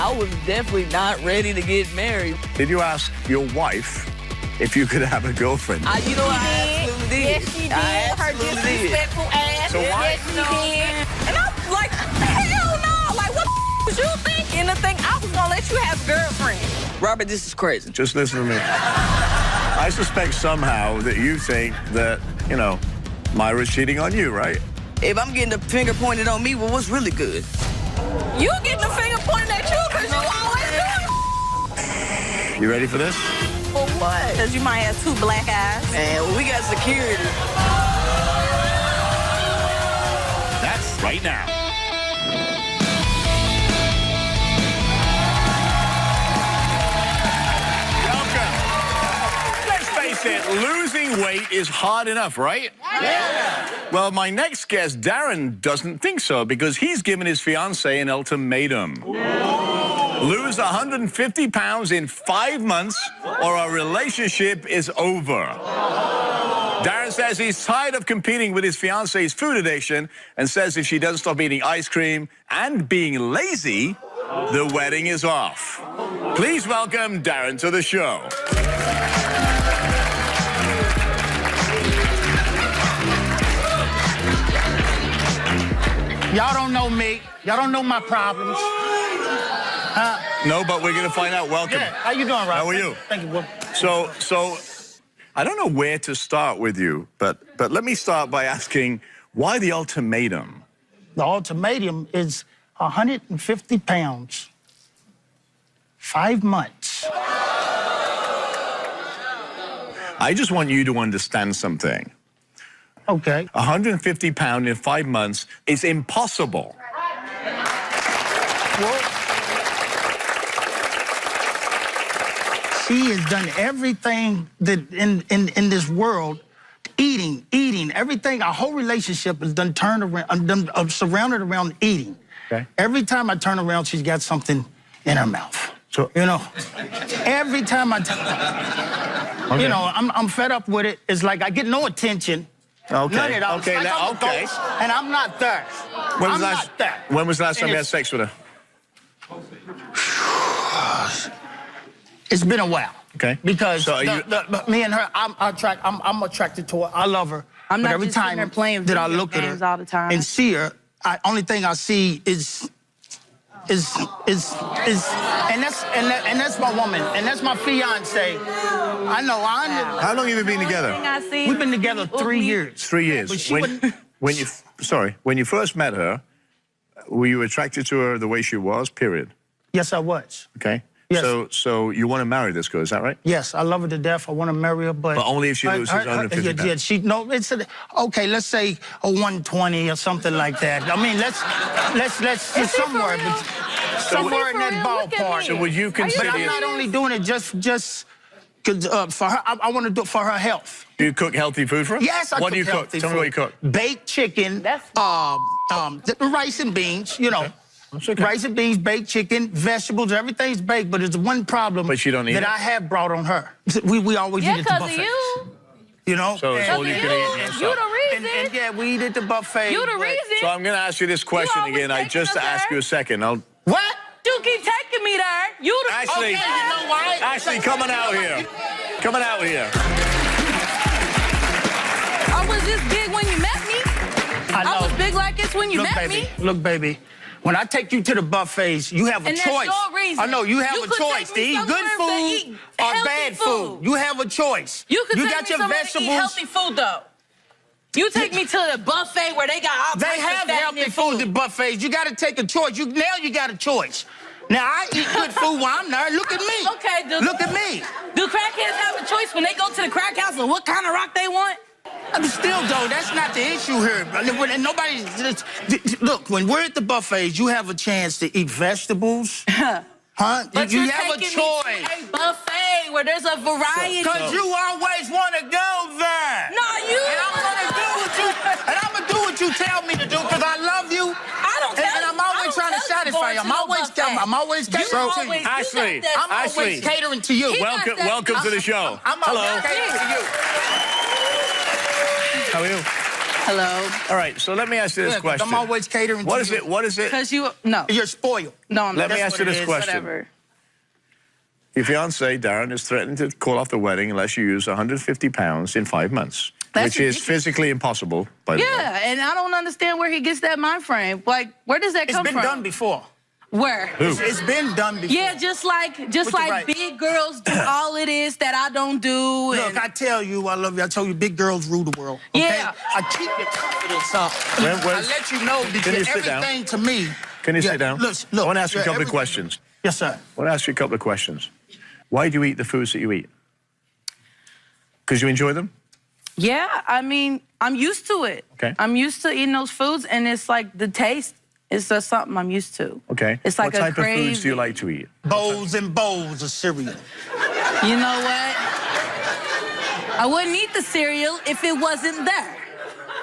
I was definitely not ready to get married. Did you ask your wife if you could have a girlfriend? You know, I absolutely did. Yes, she did. Her disrespectful ass. So why? Yes, she did. And I'm like, hell no. Like, what the was you thinking? To think I was going to let you have a girlfriend? Robert, this is crazy. Just listen to me. I suspect somehow that you think that, you know, Myra's cheating on you, right? If I'm getting the finger pointed on me, well, what's really good? You getting the finger pointed at you because you always do. You ready for this? For what? Because you might have 2 black eyes. Man, well, we got security. That's right now. Welcome. Let's face it, losing weight is hard enough, right? Yeah. Well, my next guest, Darren, doesn't think so because he's given his fiancée an ultimatum. Lose 150 pounds in 5 months or our relationship is over. Darren says he's tired of competing with his fiancée's food addiction and says if she doesn't stop eating ice cream and being lazy, the wedding is off. Please welcome Darren to the show. Y'all don't know me. Y'all don't know my problems. No, but we're going to find out. Welcome. Yeah, how you doing, Rob? How are you? Thank you, bro. So, I don't know where to start with you, but let me start by asking, why the ultimatum? The ultimatum is 150 pounds, 5 months. I just want you to understand something. Okay. 150 pounds in 5 months is impossible. Well, she has done everything that in this world, eating, everything. Our whole relationship is done turned around, surrounded around eating. Okay. Every time I turn around, she's got something in her mouth. So, you know, every time you know, I'm fed up with it. It's like I get no attention. Okay. None at all. Okay. It's like I'm a Okay. ghost, and I'm not there. When was the last time you had sex with her? It's been a while. Okay. Because So me and her, I'm attracted to her. I love her. I'm but not every just sitting time there playing that I video look at games her all the time. and see her, only thing I see is and that's my woman, and that's my fiance. I know. How long have you been together? We've been together 3 years. 3 years. But she wouldn't- When you first met her, were you attracted to her the way she was? Period. Yes, I was. Okay. Yes. So you want to marry this girl? Is that right? Yes, I love her to death. I want to marry her, but only if she loses 150 pounds. Yeah, it's okay. Let's say a 120 or something like that. I mean, let's somewhere in that ballpark. So would you consider? But I'm not only doing it just for her. I want to do it for her health. Do you cook healthy food for her? Yes, I cook What do you cook? healthy Tell me food. what you cook. Baked chicken, rice and beans, you know. Okay. That's okay. Rice and beans, baked chicken, vegetables, everything's baked, but there's one problem But she don't eat that it? I have brought on her. We always eat at the because of buffet. you. You know? So it's all you can eat. You the reason. And yeah, we eat at the buffet. You the but- reason. So I'm going to ask you this question always again. I taking just us asked there. you a second. What? You keep taking me there. You the Ashley, Okay, you know why? Ashley, coming out here. Coming out here. I was this big when you met me. I know. I was big like this when you met baby. me. Look, baby. When I take you to the buffets, you have a And that's choice. your reason. I know you have You a could choice take to me eat good somewhere to food eat or healthy bad food. food. You have a choice. You could you take got me your somewhere to vegetables. eat healthy food though. You take me to the buffet where they got all They types have of fattening healthy food at buffets. You got to take a choice. Now you got a choice. Now I eat good food while I'm there. Look at me. Okay, Look at me. Do crackheads have a choice when they go to the crack house of what kind of rock they want? Still, though, that's not the issue here. Nobody. Look, when we're at the buffets, you have a chance to eat vegetables. Huh? But you you're have a taking choice. me to a buffet where there's a variety. Because you always want to go there. No, you. And I'm gonna do what you tell me to do because I love you. I don't tell And you. I'm always trying to satisfy you. I'm always catering to you. Ashley, I'm always catering to you. Welcome to the show. I'm Hello. always catering to you. How are you? Hello. All right, so let me ask you this question. I'm always catering What to is you. it? What is it? Because no. You're spoiled. No, I'm Let not. me That's ask you what this it is, question. Whatever. Your fiancé, Darren, is threatening to call off the wedding unless you use 150 pounds in 5 months, That's which is ridiculous. physically impossible, by the way. Yeah, and I don't understand where he gets that mind frame. Like, where does that come It's from? been done before. Where? Who? It's been done before. Yeah, just like right. big girls do all it is that I don't do. Look, I tell you, I love you. I told you, big girls rule the world. Okay? Yeah. I keep your confidence up. I let you know that Can you you're sit down? everything to me. Can you sit down? Look, I want to ask you a you're couple of everything. questions. Yes, sir. I want to ask you a couple of questions. Why do you eat the foods that you eat? Because you enjoy them? Yeah, I mean, I'm used to it. Okay. I'm used to eating those foods, and it's like the taste is just something I'm used to. Okay. It's like what type a of foods do you craving. like to eat? Bowls and bowls of cereal. You know what? I wouldn't eat the cereal if it wasn't there.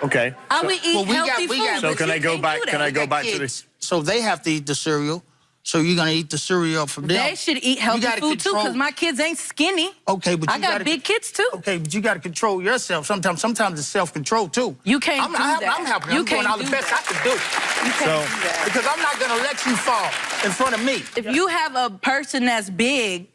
Okay. I would eat we got- healthy we food. got- So but can you I go can't back? do that. Can I go back to Kids, the? so they have to eat the cereal. So you're gonna eat the cereal from them. They should eat healthy gotta food too, control- because my kids ain't skinny. Okay, but you I got gotta- big kids too. Okay, but you got to control yourself. Sometimes it's self-control too. You can't I'm, do I'm, that. I'm helping. You I'm doing can't all the do best that. I can do You can't So- do that. because I'm not gonna let you fall in front of me. If you have a person that's big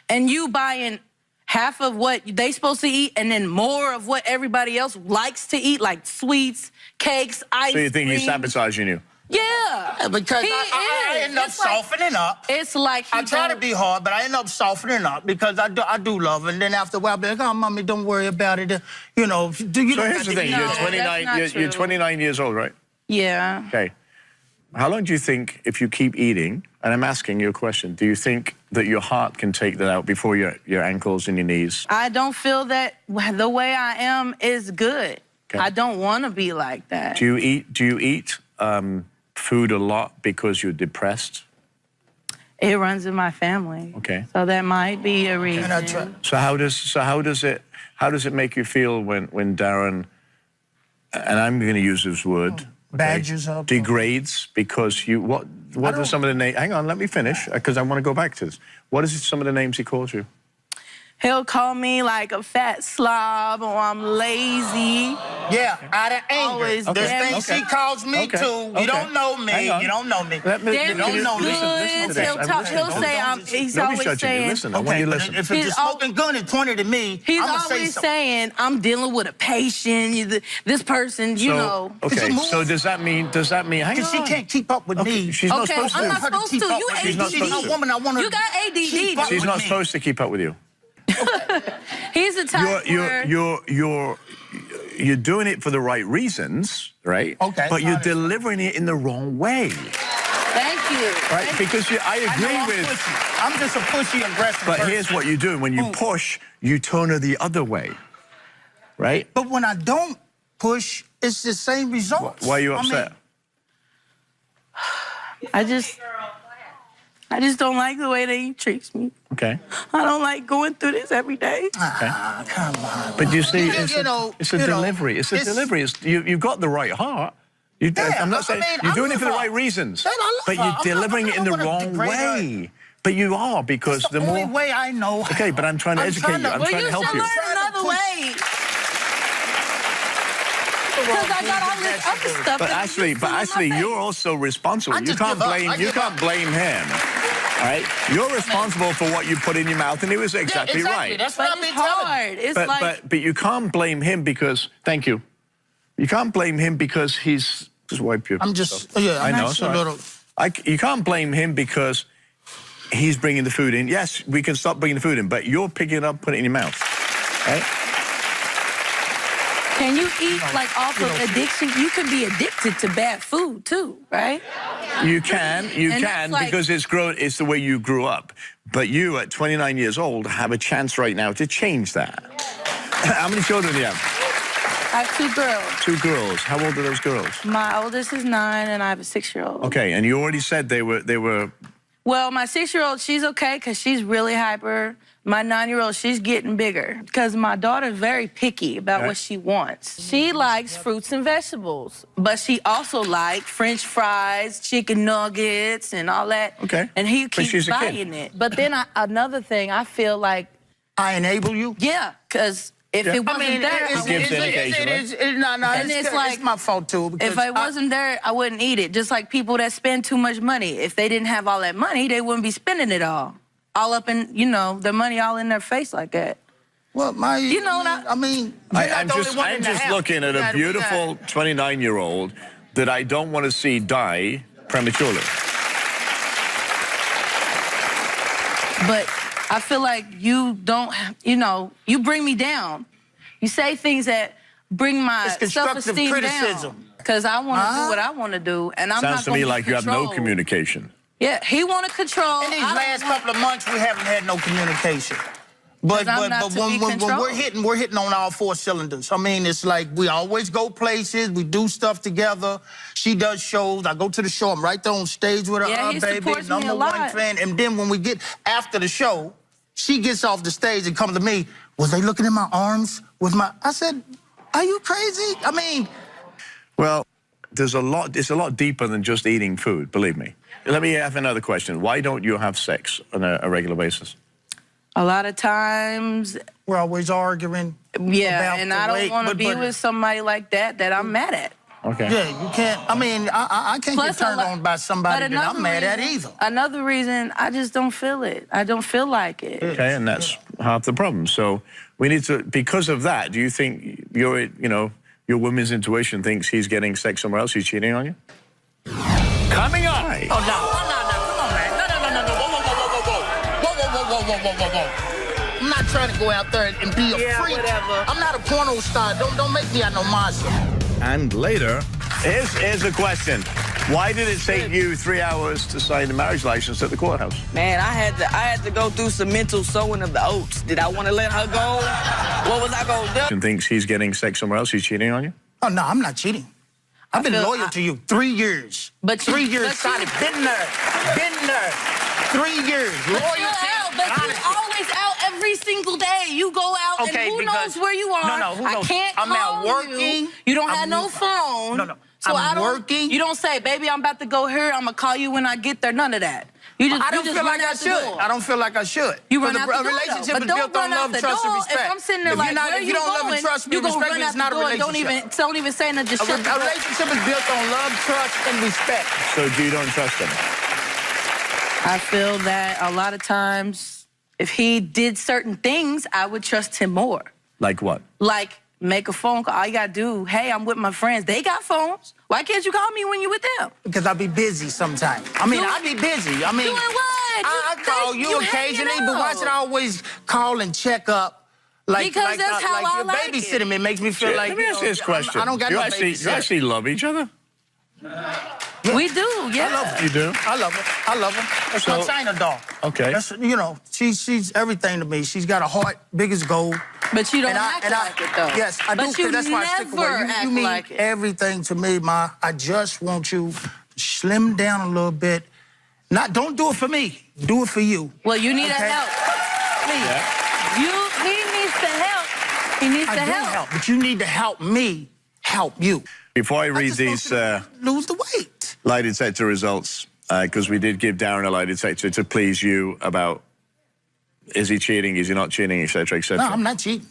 and you buying half of what they supposed to eat and then more of what everybody else likes to eat, like sweets, cakes, ice So you think he's cream. sabotaging you? Yeah. Because He I is. end up It's like- softening up. It's like he I try to don't- be hard, but I end up softening up because I do love it. And then after a while, I'll be like, oh, mommy, don't worry about it. You know, do you So don't here's the have to thing. eat You're No, that. 29. that's not You're true. 29 years old, right? Yeah. Okay. How long do you think, if you keep eating, and I'm asking you a question, do you think that your heart can take that out before your ankles and your knees? I don't feel that the way I am is good. Okay. I don't want to be like that. Do you eat food a lot because you're depressed? It runs in my family. Okay. So that might be a reason. And I try. So how does it make you feel when Darren, and I'm going to use this word, okay, Badgers up. degrades because you what are some of the names? Hang on, let me finish because I want to go back to this. What is some of the names he calls you? He'll call me like a fat slob or I'm lazy. Yeah, out of anger. Always There's damn things okay. he calls me Okay, too. okay. You don't know me. Hang on. You don't know me. Let me, Damn can you- no, listen to goods. this. He'll I'm talk. listening. He'll Don't- say don't- he's Nobody's always judging you. saying. Listen, I want you to but listen. if He's it's a smoking gun and pointed at me, He's I'm gonna say always something. saying, I'm dealing with a patient. This person, you know. Okay, move? so does that mean, hang Because she on. can't keep up with me. She's not Okay, supposed I'm to. not supposed to. keep up You with me. She's not ADD. supposed to. a woman I want to. You got ADD. keep up She's with not me. supposed to keep up with you. He's the type where... You're doing it for the right reasons, right? Okay. But you're delivering it in the wrong way, Thank you. right? Because I I know agree I'm with. pushy. I'm just a pushy, aggressive But person. here's what you do: when you push, you turn her the other way, right? But when I don't push, it's the same results. Why are you I mean, upset? I just don't like the way that he treats me. Okay. I don't like going through this every day. come on. But you see, You it's a know, delivery. It's a delivery. You've got the right heart. I'm not saying you're doing it for the right reasons, I love but her. you're I'm not- delivering I it in the don't wanna wrong degrade her. way. But you are, because It's the the only more. way I know. Okay, but I'm trying to educate you. I'm Well, trying to you help should you. learn another way. Because I got all this other stuff. But that Ashley, you put in my face. you're also responsible. I You just can't give up. blame. I You give can't up. blame him. All right, you're responsible for what you put in your mouth, and it was exactly right. That's what But I've it's been telling you. hard. It's like... But you can't blame him because. Thank you. You can't blame him because he's just wipe your. I'm just, stuff. yeah, I I'm know. actually Sorry. a little. You can't blame him because he's bringing the food in. Yes, we can stop bringing the food in, but you're picking it up, putting it in your mouth. Right? Can you eat like off of addiction? You can be addicted to bad food too, right? You can, And that's like- because it's the way you grew up. But you, at 29 years old, have a chance right now to change that. How many children do you have? I have 2 girls. 2 girls. How old are those girls? My oldest is 9 and I have a 6-year-old. Okay, and you already said they were. Well, my 6-year-old, she's okay because she's really hyper. My 9-year-old, she's getting bigger because my daughter's very picky about what she wants. She likes fruits and vegetables, but she also likes French fries, chicken nuggets, and all that. Okay. And he But keeps she's a kid. buying it. But then another thing, I feel like, I enable you. yeah, because If it wasn't there, I It gives wouldn't eat it. indication, right? And it's like- it's my fault too. Because If it wasn't there, I wouldn't eat it. Just like people that spend too much money. If they didn't have all that money, they wouldn't be spending it all up in, you know, their money all in their face like that. well, You know what I mean, I'm just looking at a beautiful 29-year-old that I don't want to see die prematurely. But I feel like you don't, you know, you bring me down. You say things that bring my It's constructive self-esteem criticism. down. Because I want to do what I want to do, and I'm Sounds not to going me to like you have no communication. Yeah, he want to control. in these last couple of months, we haven't had no communication. But 'Cause I'm not to be when controlled. we're hitting on all 4 cylinders. I mean, it's like we always go places, we do stuff together. She does shows. I go to the show. I'm right there on stage with her, Yeah, he baby, supports me a #1 lot. fan. And then when we get after the show, she gets off the stage and comes to me. Was they looking in my arms? I said, are you crazy? I mean, Well, it's a lot deeper than just eating food, believe me. Let me have another question. Why don't you have sex on a regular basis? A lot of times, we're always arguing. yeah, about and the I don't weight, want to but- be but- with somebody like that I'm mad at. Okay. Yeah, you can't. I mean, I can't Plus, get turned on by somebody but that I'm another mad at reason- either. Another reason, I just don't feel it. I don't feel like it. Okay, and that's half the problem. So we need to, because of that, do you think your woman's intuition thinks he's getting sex somewhere else, he's cheating on you? Coming up. Oh, no. Come on, man. No. Whoa. I'm not trying to go out there and be a freak. Whatever. I'm not a porno star. Don't make me out no monster. And later, here's a question. Why did it take you 3 hours to sign the marriage license at the courthouse? Man, I had to go through some mental sowing of the oats. Did I want to let her go? What was I going to do? And thinks he's getting sex somewhere else, he's cheating on you? Oh, no, I'm not cheating. I've been loyal to you 3 years. But you- 3 years but you- solid. Been there. 3 years. But Loyalty. you're out, but honesty. you're always out every single day. You go out, Okay, and who because- knows where you are? No, who I knows? can't I'm out call working. you. You don't have I'm- no phone. No. So I'm I don't, working. You don't say, baby, I'm about to go here. I'm going to call you when I get there. None of that. You just, I don't you just feel run like I out the should. door. I don't feel like I should. You run Because out the door, a relationship though. But is don't built on run out love, the trust, and door. respect. If I'm sitting there like, where if you don't love and trust me, you gonna respect me, run it's out not the a door. relationship. Don't even say nothing. Just shut the A door. relationship is built on love, trust, and respect. So you don't trust him? I feel that a lot of times, if he did certain things, I would trust him more. Like what? Like, make a phone call. All you gotta do, hey, I'm with my friends. They got phones. Why can't you call me when you with them? Because I be busy sometimes. I mean, I be busy. I mean, Doing what? I call you occasionally, but why should I always call and check up? Because that's how I you're like it. babysitting me. It makes me feel like, Let me ask you this question. I don't got you no actually, babysitter. you actually love each other? We do, yeah. You do? I love her. That's my So- China doll. Okay. That's, she's everything to me. She's got a heart big as gold. But you don't act like it, though. Yes, I do, But you because that's why I stick never away. You act mean like it. everything to me, Ma. I just want you to slim down a little bit. Don't do it for me. Do it for you. Well, you need Okay. help. Please. He needs the help. He needs I the do help. but you need to help me help you. Before I read just want these you to lose the weight. lie detector results, because we did give Darren a lie detector to please you about is he cheating, is he not cheating, etc., etc. No, I'm not cheating.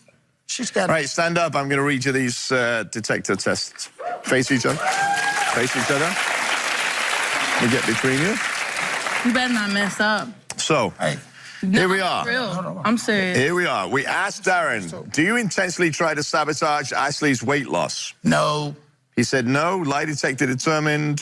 She's got Right, stand up. I'm going to read you these detector tests. Face each other. Face each other. We get between you. You better not mess up. So, Hey, here we are. Real. I'm serious. Here we are. We asked Darren, do you intentionally try to sabotage Ashley's weight loss? no. He said no. Lie detector determined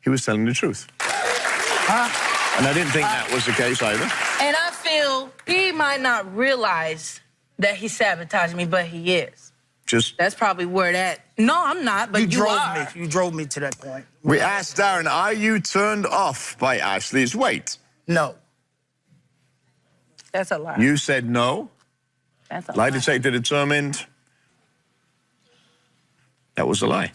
he was telling the truth. And I didn't think that was the case either. And I feel he might not realize that he sabotaged me, but he is. Just, That's probably where that... No, I'm not, but you are. You drove me to that point. we asked Darren, are you turned off by Ashley's weight? No. That's a lie. You said no. That's a Lie lie. detector determined that was a lie.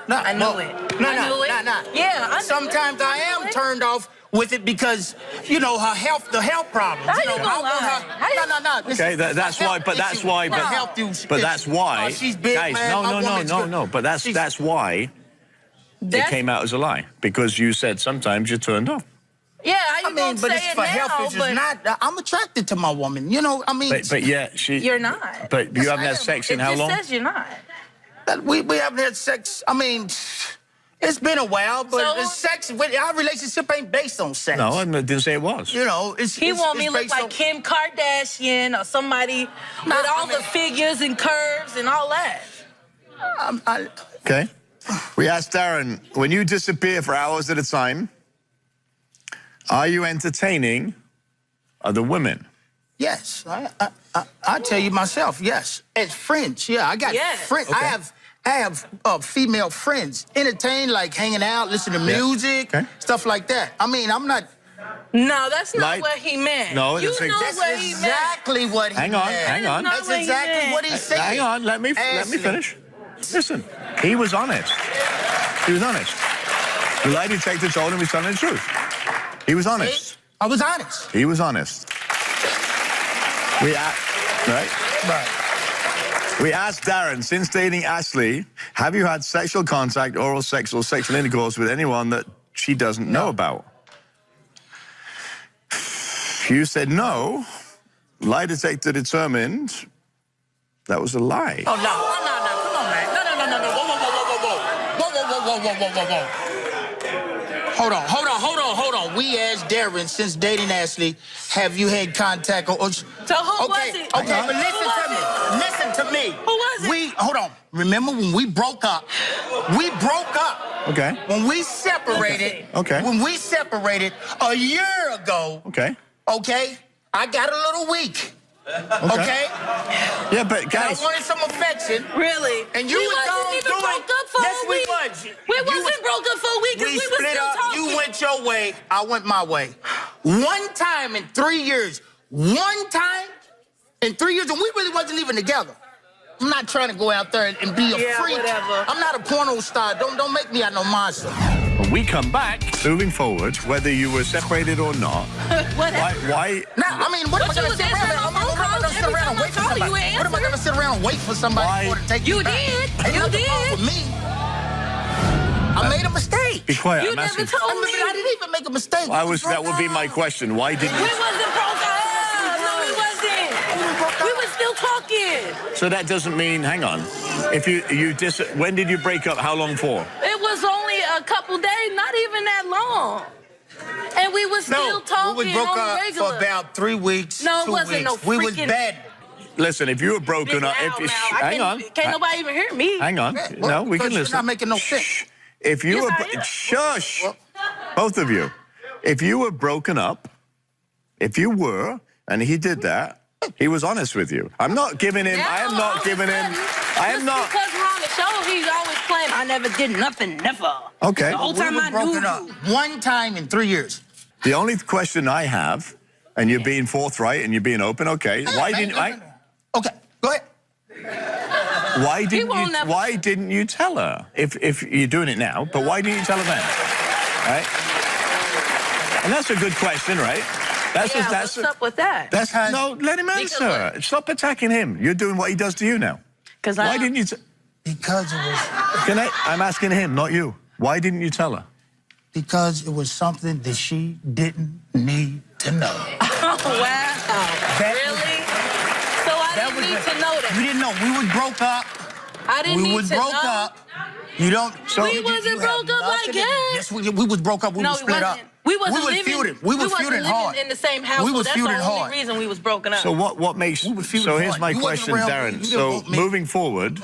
No, I knew it. No, I knew it. no. Yeah, I knew Sometimes it. I am turned off with it because, the health problems. How you know, you gonna lie? How you- No. This Okay, is that's a why, health but that's issue. why, It's a health issue. but that's why, She's big, guys, man. My woman's good. no, but that's why it That's- came out as a lie, because you said sometimes you're turned off. Yeah, how you I mean, gonna but say it's it for now, health issues. but Not. I'm attracted to my woman. You know, I mean. But yeah, she... you're not. But you Yes, haven't I had am. sex in how long? It just says you're not. We haven't had sex. I mean, it's been a while, but So? the sex, our relationship ain't based on sex. No, I didn't say it was. You know, He want me to look like Kim Kardashian or somebody with all the figures and curves and all that. Okay. We asked Darren, when you disappear for hours at a time, are you entertaining other women? Yes, I tell you myself, yes. As friends, yeah, I got friends. Okay. I have female friends, entertain, like hanging out, listen to music, stuff like that. I mean, I'm not. No, that's not what he meant. No, you know That's what he meant. exactly what he meant. Hang on. That's exactly what he said. Hang on, let me finish. Listen, he was honest. He was honest. The lie detector told him he's telling the truth. He was honest. See? I was honest. He was honest. We asked Darren, since dating Ashley, have you had sexual contact, oral sex, or sexual intercourse with anyone that she doesn't know about? You said no. Lie detector determined that was a lie. Oh, no. Come on, man. No. Whoa. Hold on. We asked Darren, since dating Ashley, have you had contact or... So who was it? Okay, but listen to me. Who was it? Hold on. Remember when we broke up? Okay. When we separated. Okay. When we separated a year ago. Okay. Okay? I got a little weak. Okay? Yeah, but guys... I wanted some affection. Really? And you was wasn't even broke up for a week. Yes, We wasn't broke up for a week because we were split still up. talking. You went your way. I went my way. One time in 3 years. One time in 3 years, and we really wasn't even together. I'm not trying to go out there and be a freak. Whatever. I'm not a porno star. Don't make me out no monster. When we come back, moving forward, whether you were separated or not, why? Now, I mean, what am I going to sit around? What am I going to sit around and wait for somebody? What am I going to sit around and wait for somebody for to take me back? Ain't nothing wrong with me. I made a mistake. Be quiet. You I'm never asking. told me. I didn't even make a mistake. That would be my question. Why didn't We you? wasn't broke up. No, we wasn't. We were still talking. So that doesn't mean. Hang on. If when did you break up? How long for? It was only a couple days, not even that long. And we was still talking we broke on up regular. for about 3 weeks. No, it 2 wasn't weeks. no We was freaking- bad. Listen, if you were broken up, hang on. Can't nobody even hear me. Hang on. No, we can Because listen. you're not making no sense. Shh. If you Yes, were, I am. shush, both of you. If you were broken up, and he did that, he was honest with you. I'm not giving him. I am not giving him. I am not. Because we're on the show, he's always claiming I never did nothing, never. Okay. The whole We time were I knew broken up you. one time in 3 years. The only question I have, and you're being forthright and you're being open. Okay. Why didn't I? Okay, go ahead. Why didn't you tell her? If you're doing it now, but why didn't you tell her then? Right? And that's a good question, right? What's up with that? No, let him answer. Stop attacking him. You're doing what he does to you now. Why didn't you? Because it was. I'm asking him, not you. Why didn't you tell her? Because it was something that she didn't need to know. Oh, wow. Really? So I didn't need to know that. You didn't know. We was broke up. I didn't need to know. You don't. So We wasn't broke up like that. Yes, we was broke up. We was split up. We wasn't living. feuding. We was feuding hard. In the same house. We was feuding That's the hard. only reason we was broken up. So what makes? So here's my question, Darren. So moving forward,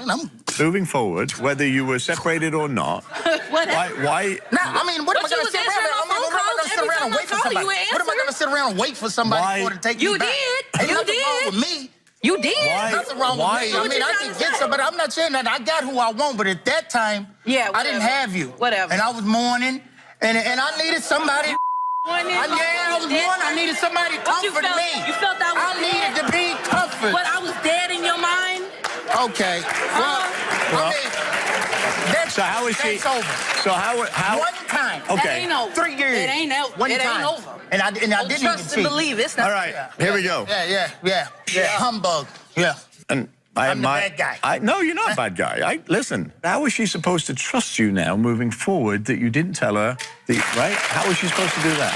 whether you were separated or not, why? Now, I mean, what am I going to sit around and wait for somebody? What am I going to sit around and wait for somebody for to take me back? Ain't nothing wrong with me. You did. Nothing wrong with me. I mean, I can get some, but I'm not saying that I got who I want. But at that time, I didn't have you. Whatever. And I was mourning, and I needed somebody. I was mourning. I needed somebody to comfort me. You felt that was I needed to be comforted. But I was dead in your mind? Okay. Well, I mean, that's, so how is she? That's over. So how? One time. Okay. That ain't over. 3 years. It ain't over. One It time. ain't over. And I didn't even Trust cheat. and believe. It's not. All right. Here we go. Yeah. Humbug. Yeah. And I'm the bad guy. No, you're not a bad guy. Listen, how is she supposed to trust you now moving forward that you didn't tell her, right? How is she supposed to do that?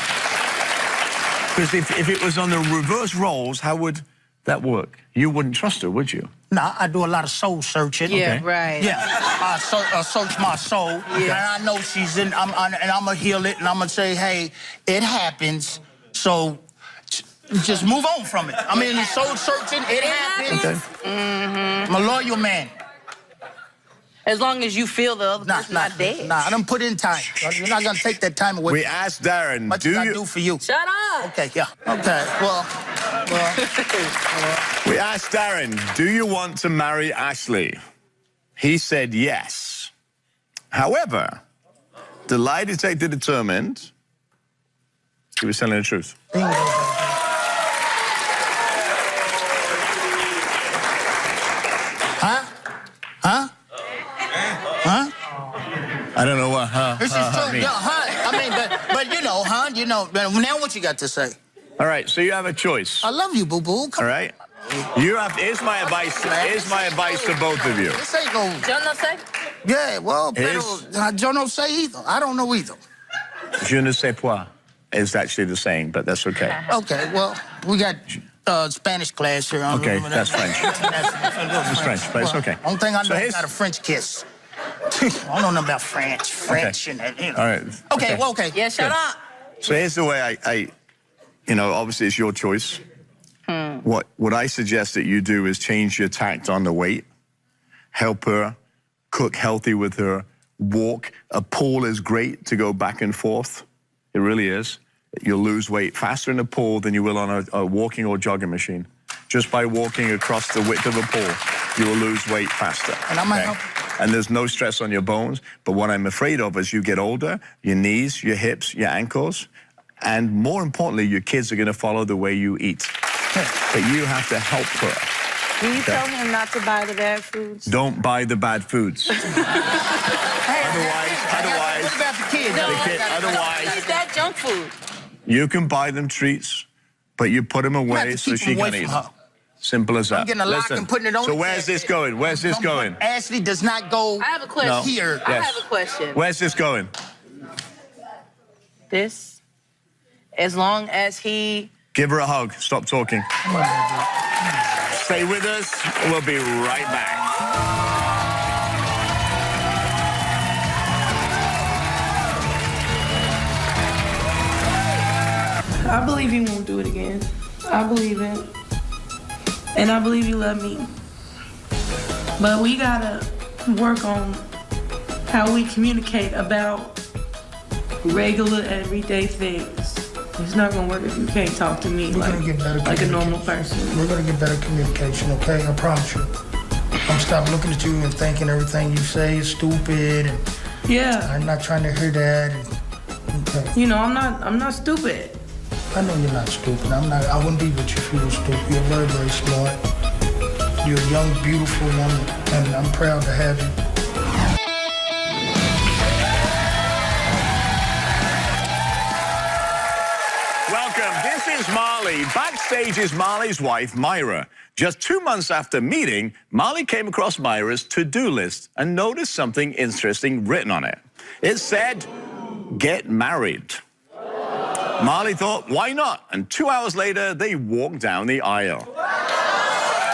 Because if it was on the reverse roles, how would that work? You wouldn't trust her, would you? No, I do a lot of soul searching. Yeah, Okay. right. Yeah, I search my soul, and I know she's in, and I'm gonna heal it, and I'm gonna say, hey, it happens, so just move on from it. I mean, soul searching, it happens. Okay. I'm a loyal man. As long as you feel the other person's not dead. Nah, I done put in time. You're not gonna take that time away. We asked Darren, What did I do for you? Shut up. Okay, yeah. Okay, well. We asked Darren, do you want to marry Ashley? He said yes. However, the lie detector determined he was telling the truth. Huh? Huh? Huh? I don't know what, This is true. Yeah, huh? I mean, but you know, huh? You know, now what you got to say? All right, so you have a choice. I love you, boo-boo. All right? You have, here's my advice to both of you. This ain't no... John no say? Yeah, well, Is- I don't say either. I don't know either. Je ne sais pas is actually the saying, but that's okay. Okay, well, we got Spanish class here. Okay, that's French. It's French, but it's okay. Only thing I know So is here's- got a French kiss. I don't know nothing about French and that, you know. All right. Okay, well, okay. Yeah, shut up. So here's the way I you know, obviously it's your choice. What I suggest that you do is change your tact on the weight, help her, cook healthy with her, walk. A pool is great to go back and forth. It really is. You'll lose weight faster in a pool than you will on a walking or jogging machine. Just by walking across the width of a pool, you will lose weight faster. And I might help. And there's no stress on your bones. But what I'm afraid of as you get older, your knees, your hips, your ankles, and more importantly, your kids are going to follow the way you eat. But you have to help her. Can you tell him not to buy the bad foods? Don't buy the bad foods. What about the kids? Otherwise, Eat that junk food. you can buy them treats, but you put them have away to so keep she them away can eat from them. her. Simple as that. I'm getting a lock and putting it on So the where's table. this going? Where's this going? Ashley does not go I have a question. here. I Yes. have a question. Where's this going? This, as long as he... Give her a hug. Stop talking. Stay with us. We'll be right back. I believe he won't do it again. I believe it. And I believe you love me. But we gotta work on how we communicate about regular, everyday things. It's not gonna work if you can't talk to me We're gonna get better like a normal person. We're gonna get better communication, okay? I promise you. I'm stop looking at you and thinking everything you say is stupid. And Yeah, I'm not trying to hear that. And, okay. you know, I'm not stupid. I know you're not stupid. I wouldn't be with you if you were stupid. You're very, very smart. You're a young, beautiful woman, and I'm proud to have you. Welcome. This is Marley. Backstage is Marley's wife, Myra. Just 2 months after meeting, Marley came across Myra's to-do list and noticed something interesting written on it. It said, "Get married." Marley thought, why not? And 2 hours later, they walked down the aisle.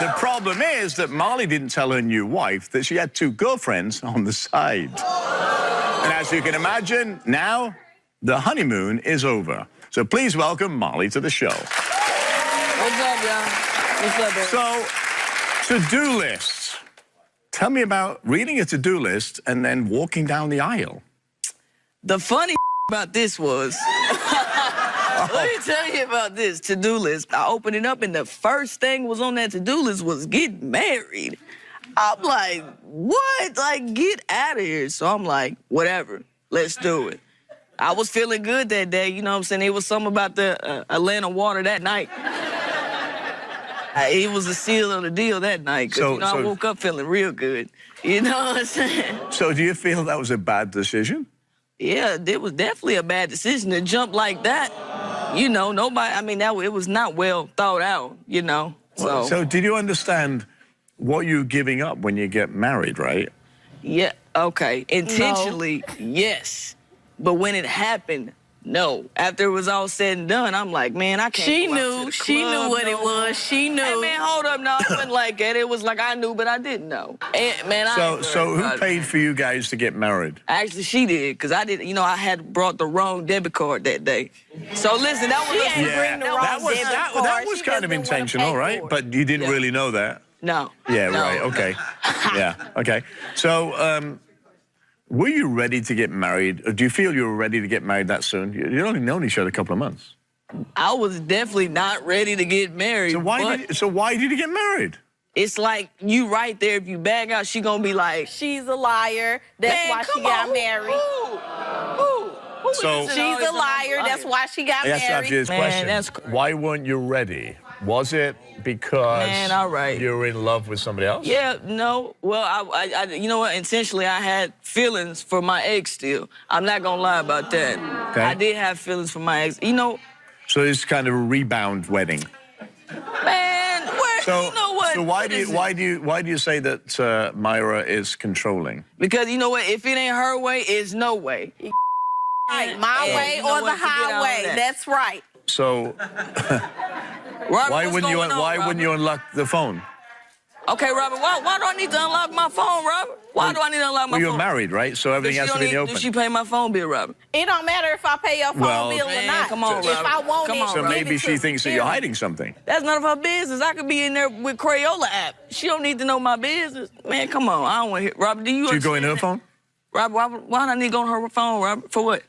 The problem is that Marley didn't tell her new wife that she had 2 girlfriends on the side. And as you can imagine, now the honeymoon is over. So please welcome Marley to the show. What's up, y'all? What's up, baby? So, to-do lists. Tell me about reading a to-do list and then walking down the aisle. The funny about this was, let me tell you about this to-do list. I opened it up and the first thing was on that to-do list was get married. I'm like, what? Like, get out of here. So I'm like, whatever, let's do it. I was feeling good that day, you know what I'm saying? It was something about the Atlanta water that night. It was the seal of the deal that night. 'Cause, I woke up feeling real good. You know what I'm saying? So do you feel that was a bad decision? Yeah, it was definitely a bad decision to jump like that. You know, nobody, I mean, it was not well thought out, you know, so. So did you understand what you're giving up when you get married, right? Yeah, okay, intentionally, yes. But when it happened, No. After it was all said and done, I'm like, man, I can't She go out to knew. the She club knew what no it was. more. She knew. Hey, man, hold up. No, it wasn't like that. It was like I knew, but I didn't know. And, man, So who paid for you guys to get married? Actually, she did, because I didn't, you know, I had brought the wrong debit card that day. So listen, that was She had to bring the wrong that was kind of intentional, right? But you didn't really know that. No. Yeah, No. right, okay. Yeah, okay. So, were you ready to get married? Or do you feel you were ready to get married that soon? You only known each other a couple of months. I was definitely not ready to get married. So why did you get married? It's like you right there. If you back out, she gonna be like, She's a liar. That's man, why she come got on, married. Who So- is this She's always a liar. liar? That's why she got Yes, married. that's his Man, question. that's Why weren't you ready? Was it because Man, all right. you were in love with somebody else? Yeah, no. Well, I you know what? Intentionally, I had feelings for my ex still. I'm not gonna lie about that. Okay. I did have feelings for my ex. You know, So it's kind of a rebound wedding. man, where, So, you know what? so What is it? why do you say that Myra is controlling? Because you know what? If it ain't her way, it's no way. Right, my And way you know or the what? Forget all highway. that. That's right. So Robert, why what's wouldn't going on, Robert? you unlock the phone? Okay, Robert, why do I need to unlock my phone, Robert? Why do I need to unlock my Well, you're phone? married, right? So everything has to be in the open. Does she pay my phone bill, Robert? It don't matter if I pay your phone Well, bill or man, not. come on, if Robert. I want Come it, on, So give Robert. maybe it she to thinks that me. you're hiding something. That's none of her business. I could be in there with Crayola app. She don't need to know my business. Man, come on. I don't want to hear. Robert, do you Do you go in her understand phone? that? Robert, why do I need to go on her phone, Robert? For what?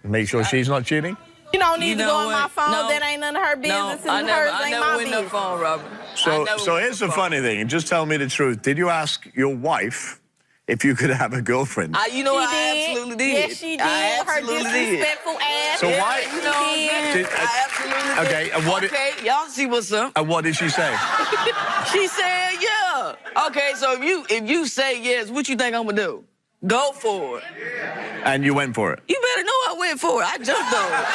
Make sure she's not cheating? You don't need You to know go on my what? phone. No. That ain't none of her business, No, and hers I ain't never my went business. no phone, Robert. I So never so went here's no the phone. funny thing, and just tell me the truth. Did you ask your wife if you could have a girlfriend? You know She what? I did. absolutely did. Yes, she did. I Her absolutely did. disrespectful ass. So Yeah, why- she You know what I'm did. saying? Did- I absolutely did. okay, and what- Okay, y'all see what's up. And what did she say? She said, yeah. Okay, so if you say yes, what you think I'm gonna do? Go for it. And you went for it. You better know I went for it. I jumped on it.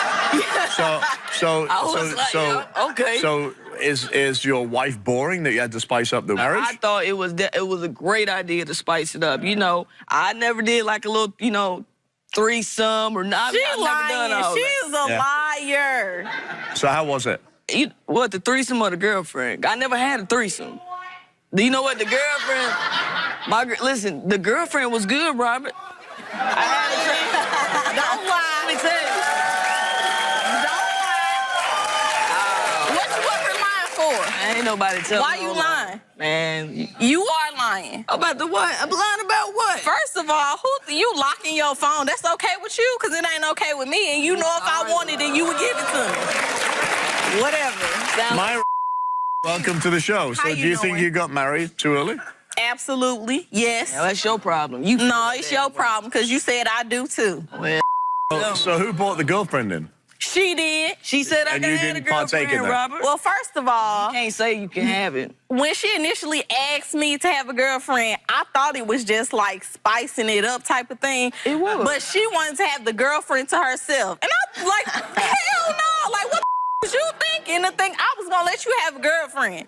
I was like, yeah, okay. So is your wife boring that you had to spice up the marriage? I thought it was a great idea to spice it up. You know, I never did like a little, you know, threesome or not. She I've never done all lying. She's a Yeah. liar. So how was it? What, the threesome or the girlfriend? I never had a threesome. Do you know what, the girlfriend? Listen, the girlfriend was good, Robert. I had a Don't lie. Let me tell you. Don't lie. What you lying for? Ain't nobody telling Why me you no lie. lying? Man, You are lying. about the what? I'm lying about what? First of all, you locking your phone? That's okay with you, because it ain't okay with me. And you know if I wanted it, you would give it to me. Whatever. Myra, welcome to the show. So How do you you think doing? you got married too early? Absolutely. Yes. Now, that's your problem. You No, it's your problem, because you said I do too. Well, So who brought the girlfriend in? She did. she said I And can you have a didn't partake in girlfriend, that? Robert. Well, first of all, Can't say you can have it. when she initially asked me to have a girlfriend, I thought it was just like spicing it up type of thing. It was. But she wanted to have the girlfriend to herself. And I was like, hell no. Like, what the was you thinking to think I was going to let you have a girlfriend?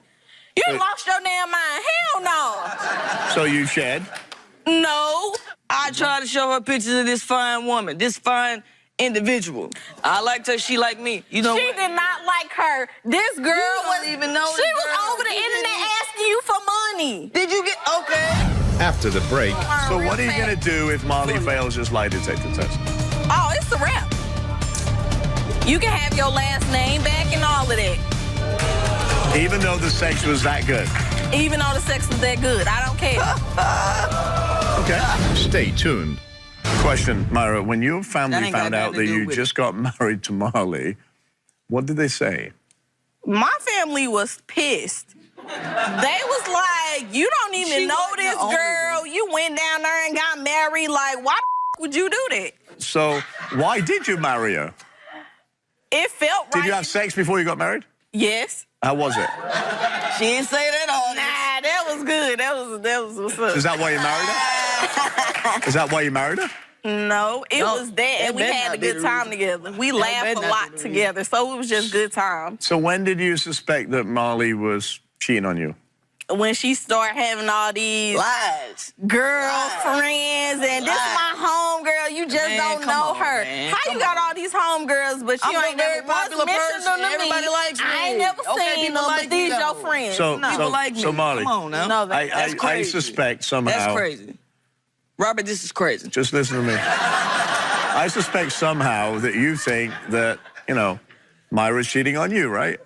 You Wait. lost your damn mind. Hell no. So you shared? No. I tried to show her pictures of this fine woman, this fine individual. I liked her, she liked me. You know She what? did not like her. This girl don't was even know She this was girl. over the You internet didn't- asking you for money. Did you get okay? After the break, So what are you going to do if Marley fails his lie detector test? Oh, it's a wrap. You can have your last name back and all of that. Even though the sex was that good? Even though the sex was that good. I don't care. Okay. stay tuned. Question, Myra, when your That family ain't got found out nothing to that do you with just got married to Marley, what did they say? My family was pissed. They was like, you don't even She know wasn't this the only girl. You went down there and got married. Like, why the would you do that? So why did you marry her? It felt right. Did you have sex before you got married? Yes. How was it? She didn't say that all. Nah, that was good. That was what's up. Is that why you married her? Is that why you married her? No, it No, was that, that and we better had not a be good the time reason. together. We That laughed better a not lot be the reason. together, so it was just good time. So when did you suspect that Marley was cheating on you? when she started having all these Lies. girlfriends, and this is my homegirl, you just Man, don't come know on, her. man, How you got all these homegirls, but you I'm ain't a very never once popular mentioned person. them to Everybody me? likes me. I ain't never Okay, seen people them, like but me, these your though. friends. So, no. People like me. so Marley, Come on now. No, they- I crazy. suspect somehow. That's crazy. Robert, this is crazy. Just listen to me. I suspect somehow that you think that, you know, Myra's cheating on you, right?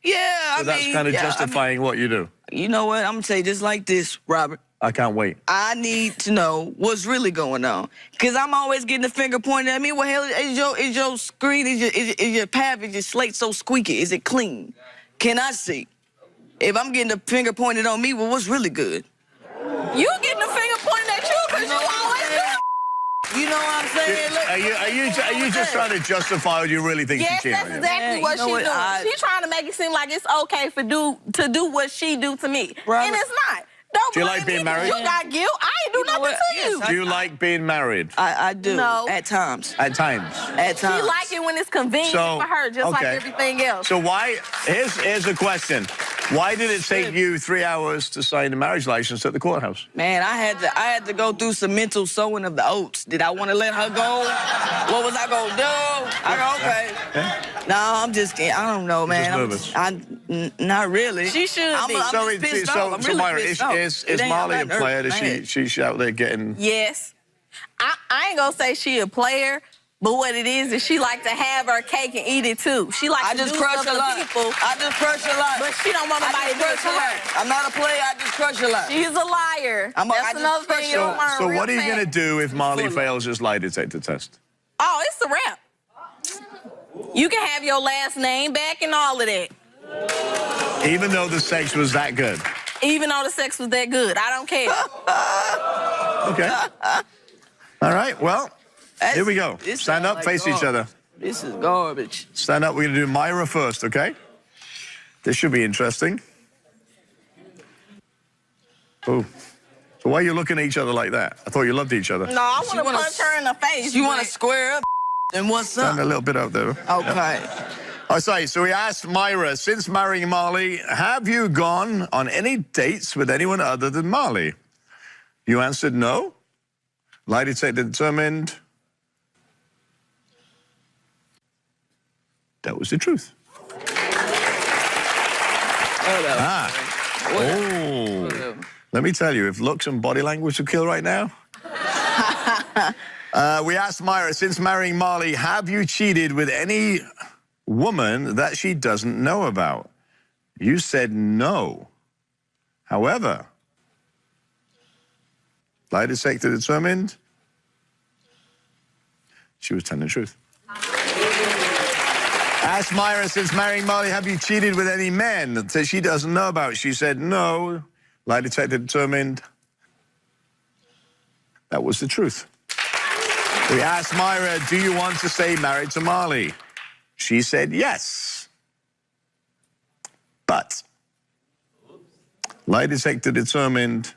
Yeah, So that's kind of justifying what you do. You know what? I'm gonna say just like this, Robert. I can't wait. I need to know what's really going on, cause I'm always getting the finger pointed at me. What hell is your screen? Is your pad? Is your slate so squeaky? Is it clean? Can I see? If I'm getting the finger pointed on me, well, what's really good? You getting the finger pointed at you because you always do. You know what I'm saying? Look, Are you just trying to justify what you really think Yes, she cheated that's on you? exactly Man, what you know she what? doing. She trying to make it seem like it's okay to do what she do to me, Robert, and it's not. Don't do you blame like being me. married? You got guilt. I ain't do You know nothing what? to Yes, you. Do you like being married? I do. No. At times. At times. At She times. like it when it's convenient for her, just like everything else. So why, here's a question. Why did it take you 3 hours to sign the marriage license at the courthouse? Man, I had to go through some mental sewing of the oats. Did I want to let her go? What was I gonna do? I go, okay. Yeah. No, I'm just kidding. I don't know, man. Just nervous. Not really. She should be. I'm just pissed off. I'm really Myra, pissed off. is It ain't- Molly I'm a not player? nervous, man. She's out there getting... Yes. I ain't gonna say she a player, but what it is she like to have her cake and eat it too. She like I to just do crush stuff a to lot. people, I just crush a lot. but she don't want nobody to do it to her. I'm not a player. I just crush a lot. She's a liar. I That's just another crush thing you don't learn So real what are you fast. going to do if Molly full of- fails this lie detector test? Oh, it's a wrap. You can have your last name back and all of that. Even though the sex was that good? Even though the sex was that good. I don't care. Okay. All right, well, here we go. This Stand sound up, like face each garbage. other. This is garbage. Stand up, we're going to do Myra first, okay? This should be interesting. Oh. So why are you looking at each other like that? I thought you loved each other. No, I want to wanna- punch her in the face. You want to but- square up? And what's up? Stand a little bit out there. Okay. Oh, sorry. So we asked Myra, since marrying Molly, have you gone on any dates with anyone other than Molly? You answered no. Lie detector determined that was the truth. Oh. Let me tell you, if looks and body language would kill right now. We asked Myra, since marrying Molly, have you cheated with any woman that she doesn't know about? You said no. However, lie detector determined she was telling the truth. Asked Myra, since marrying Molly, have you cheated with any men that she doesn't know about? She said no. Lie detector determined that was the truth. We asked Myra, do you want to stay married to Molly? She said yes. But lie detector determined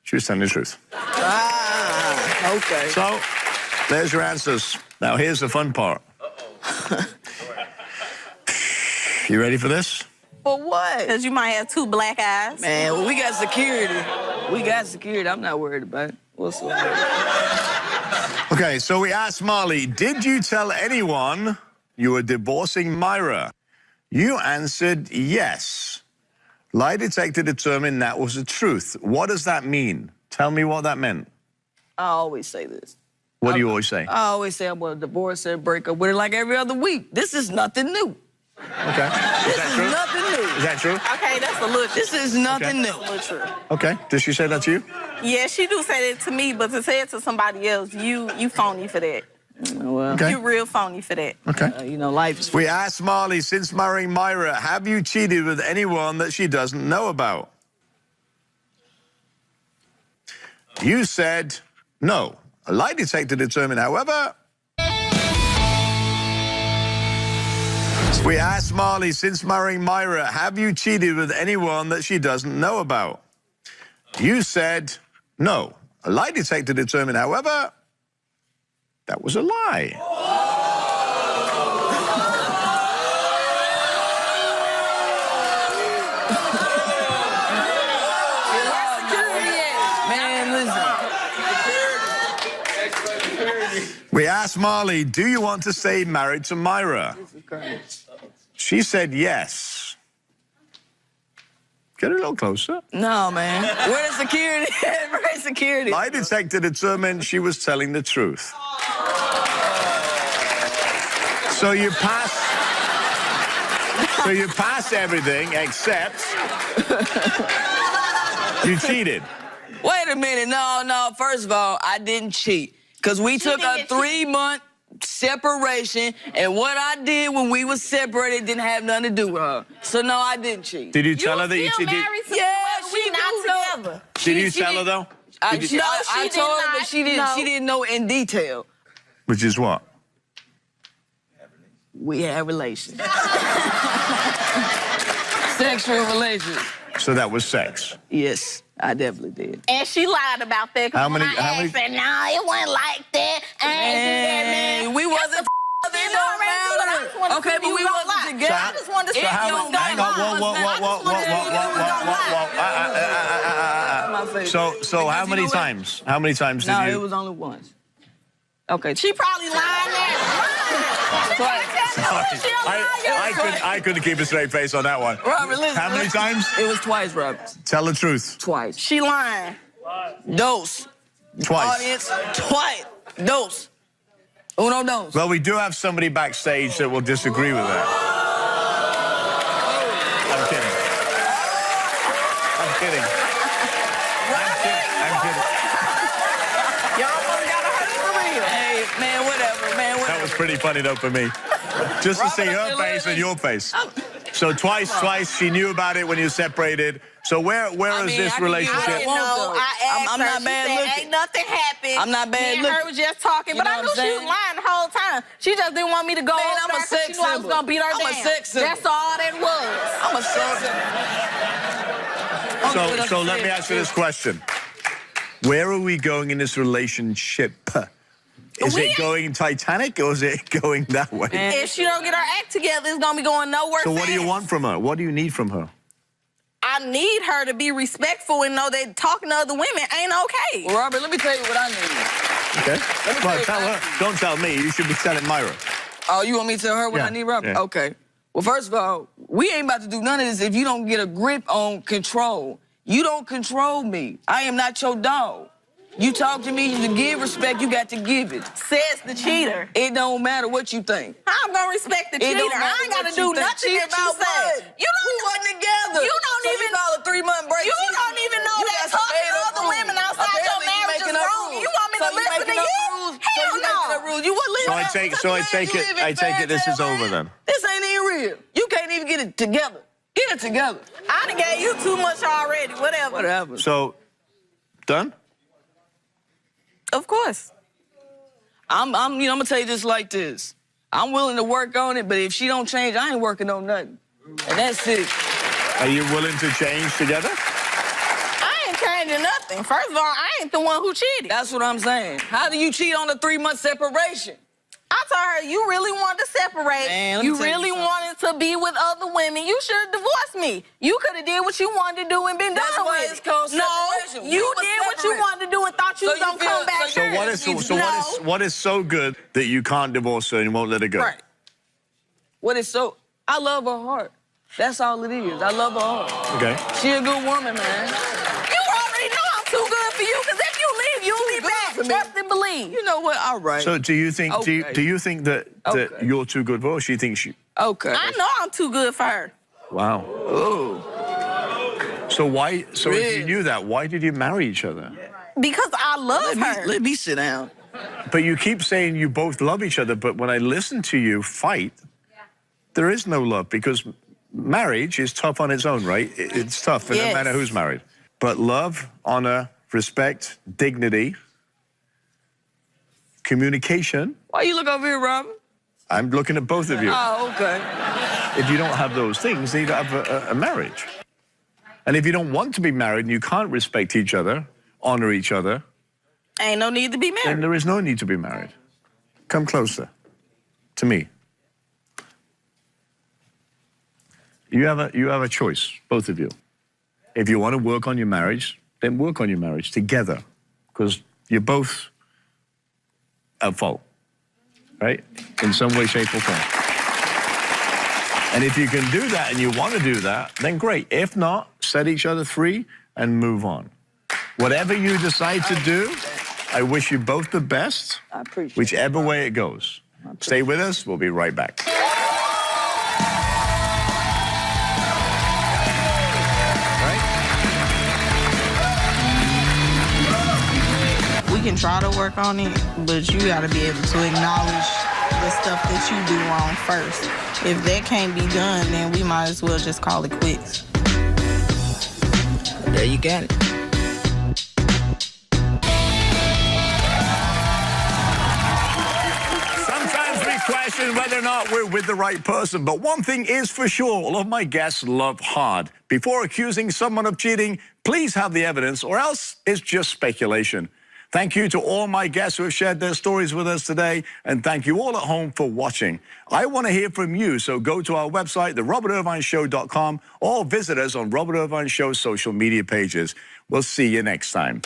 she was telling the truth. Okay. So there's your answers. Now here's the fun part. You ready for this? For what? Because you might have two black eyes. Man, well, we got security. We got security. I'm not worried about it. What's up? Okay, so we asked Molly, did you tell anyone you were divorcing Myra? You answered yes. Lie detector determined that was the truth. What does that mean? Tell me what that meant. I always say this. What do you always say? I always say I'm going to divorce her, break up with her like every other week. This is nothing new. Okay. This is nothing new. Is that true? Okay, that's a little. This is nothing Okay. new. little true. Okay. Did she say that to you? Yeah, she do say that to me, but to say it to somebody else, you phony for that. Well, Okay. You real phony for that. Okay. you know, life is... We asked Molly, since marrying Myra, have you cheated with anyone that she doesn't know about? You said no. A lie detector determined, however... We asked Molly, since marrying Myra, have you cheated with anyone that she doesn't know about? You said no. A lie detector determined, however, that was a lie. asked Marley, do you want to stay married to Myra? She said yes. Get a little closer. No, man. Where the security? Where's security? Lie detector determined she was telling the truth. So you pass everything except you cheated. Wait a minute. No. First of all, I didn't cheat. Because we took a 3-month separation, and what I did when we were separated didn't have nothing to do with her. So, no, I didn't cheat. Did you tell her that you still cheated? married to Yeah, whoever, we not together. Did you tell her, though? I she told her, did but not. she didn't know in detail. Which is what? We had relations. Sexual relations. So that was sex. Yes, I definitely did. And she lied about that. How many- I asked her, no, it wasn't like that. I ain't do that, man. We wasn't You it know, don't man, matter. I just wanted to Okay, see but if we you gonna wasn't lie. together. I just wanted to see if you was gonna Hang on, whoa. So how many times? How many times did No, you? it was only once. Okay. She probably lying there. I couldn't keep a straight face on that one. Robert, listen. How many times? It was twice, Robert. Tell the truth. Twice. She lying. Dose. Twice. Audience, twice. Dose. Uno dos. Well, we do have somebody backstage that will disagree with that. I'm kidding. Y'all gotta hurt for real. Hey, man, whatever. That was pretty funny, though, for me. Just to see her face and your face. So twice she knew about it when you separated. So where is this relationship? I'm not bad looking. Ain't nothing happened. I'm not bad Me and her looking. was just talking, You but know I knew what I'm she was saying? lying the whole time. She just didn't want me to go Man, over I'm a there 'cause sex she knew I was symbol. gonna beat her I'm a down. sex symbol. That's all that was. I'm a sex. So let me ask you this question. Where are we going in this relationship? Is it going Titanic or is it going that way? If she don't get her act together, it's gonna be going nowhere. So what do you fast. want from her? What do you need from her? I need her to be respectful and know that talking to other women ain't okay. Well, Robert, let me tell you what I need. Okay. Let me Well, tell tell you- her. Don't tell me. You should be telling Myra. Oh, you want me to tell her what Yeah, I need, Robert? yeah. Okay. Well, first of all, we ain't about to do none of this if you don't get a grip on control. You don't control me. I am not your dog. You talk to me, you give respect, you got to give it. Says the cheater. It don't matter what you think. I'm gonna respect the It cheater. don't matter I ain't gotta what do you think. nothing Cheat that you about say. what? You We wasn't together. You don't So even you call a 3-month break. You don't even know You that got some talking to made-up other rules. women outside your Apparently you marriage is making up wrong. rules. You want me to So you listen to making up you? rules. Hell So you making no. up rules. You would live So I out. take That's so I the take man you it live in, I take it this fairy is tale over land. then. This ain't even real. You can't even get it together. Get it together. I done gave you too much already. Whatever. Whatever. So done? Of course. I'm gonna tell you just like this. I'm willing to work on it, but if she don't change, I ain't working on nothing. And that's it. Are you willing to change together? I ain't changing nothing. First of all, I ain't the one who cheated. That's what I'm saying. How do you cheat on a 3-month separation? I told her, you really wanted to separate. Man, let me you tell you really something. wanted to be with other women. You should have divorced me. You could have did what you wanted to do and been That's done why with it's it. called No, separation. you We was did what you separate. wanted to do and thought you So was you going to feel- come back. so What is so good that you can't divorce her and you won't let her go? Right. What is so? I love her heart. That's all it is. I love her heart. Okay. She a good woman, man. You already know I'm too good for you, because if you leave, you'll be good back. for me. Trust and believe. You know what? All right. So do you think Okay. do you think that Okay. you're too good for her or she thinks you Okay. I know I'm too good for her. Wow. Ooh. So if Really? you knew that, why did you marry each other? Because I love her. Let me sit down. But you keep saying you both love each other, but when I listen to you fight, there is no love because marriage is tough on its own, right? It's tough, and no Yes. matter who's married. But love, honor, respect, dignity, communication. Why you look over here, Robin? I'm looking at both of you. Oh, okay. If you don't have those things, then you don't have a marriage. And if you don't want to be married and you can't respect each other, honor each other, Ain't no need to be then married. there is no need to be married. Come closer to me. You have a choice, both of you. If you want to work on your marriage, then work on your marriage together, because you're both at fault. right? In some way, shape, or form. And if you can do that and you want to do that, then great. If not, set each other free and move on. Whatever you decide to do, I wish you both the best, I appreciate whichever way it goes. Stay with us. We'll be right back. We can try to work on it, but you got to be able to acknowledge the stuff that you do wrong first. If that can't be done, then we might as well just call it quits. There you got it. Sometimes we question whether or not we're with the right person, but one thing is for sure, all of my guests love hard. Before accusing someone of cheating, please have the evidence, or else it's just speculation. Thank you to all my guests who have shared their stories with us today, and thank you all at home for watching. I want to hear from you, so go to our website, therobertirvineshow.com, or visit us on Robert Irvine Show's social media pages. We'll see you next time.